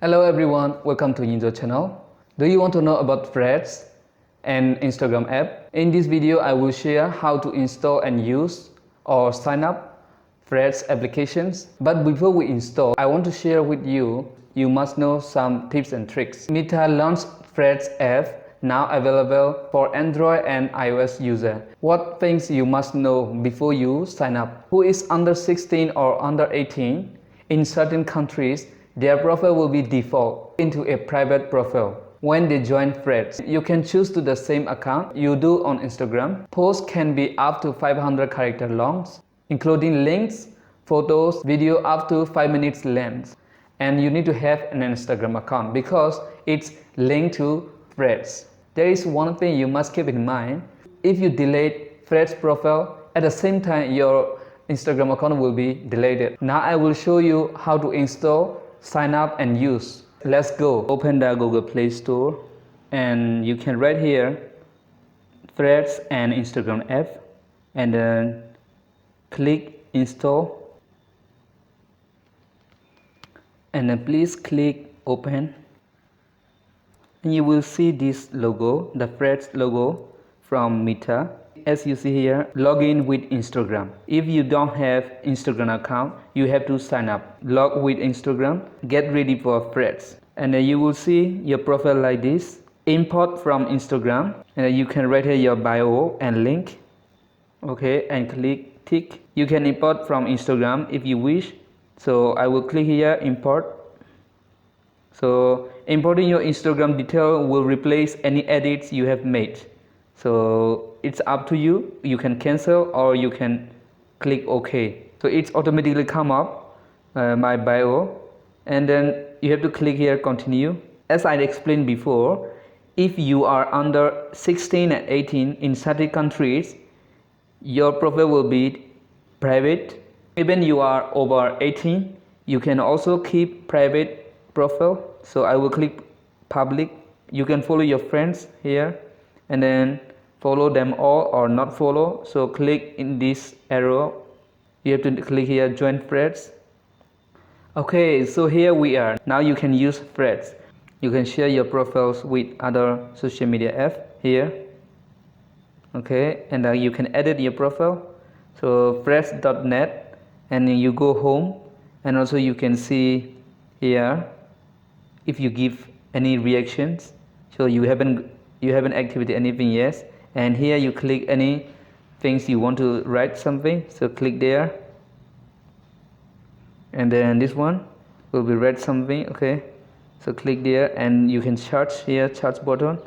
Hello everyone, welcome to NyiZaw channel. Do you want to know about Threads and Instagram app? In this video, I will share how to install and use or sign up Threads applications. But before we install, I want to share with you, you must know some tips and tricks. Meta launched Threads app, now available for Android and iOS user. What things you must know before you sign up? Who is under 16 or under 18? In certain countries, their profile will be default into a private profile. When they join Threads, you can choose to the same account you do on Instagram. Posts can be up to 500 character long, including links, photos, video up to 5 minutes length. And you need to have an Instagram account because it's linked to Threads. There is one thing you must keep in mind. If you delete Threads profile, at the same time your Instagram account will be deleted. Now I will show you how to install, sign up and use. Let's go. Open the Google Play Store and you can write here Threads and Instagram app and then click install and then please click open and you will see this logo, the Threads logo from Meta. As you see here, log in with Instagram. If you don't have Instagram account, you have to sign up. Log with Instagram, get ready for Threads. And then you will see your profile like this. Import from Instagram. And then you can write here your bio and link. Okay, and click tick. You can import from Instagram if you wish. So I will click here, import. So importing your Instagram detail will replace any edits you have made. So it's up to you. You can cancel or you can click OK. So it's automatically come up my bio and then you have to click here continue. As I explained before, if you are under 16 and 18 in certain countries, your profile will be private. Even you are over 18, you can also keep private profile. So I will click public. You can follow your friends here and then follow them all or not follow. So click in this arrow. You have to click here join Threads. Okay, so here we are. Now you can use Threads. You can share your profiles with other social media apps here. Okay, and you can edit your profile. So threads.net and then you go home and also you can see here if you give any reactions. So you haven't activated anything yet. And here you click any things you want to write something, so click there and then this one will be write something. Okay, so click there and you can search here, search button,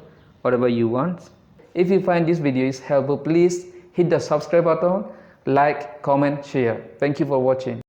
whatever you want. If you find this video is helpful, please hit the subscribe button, like, comment, share. Thank you for watching.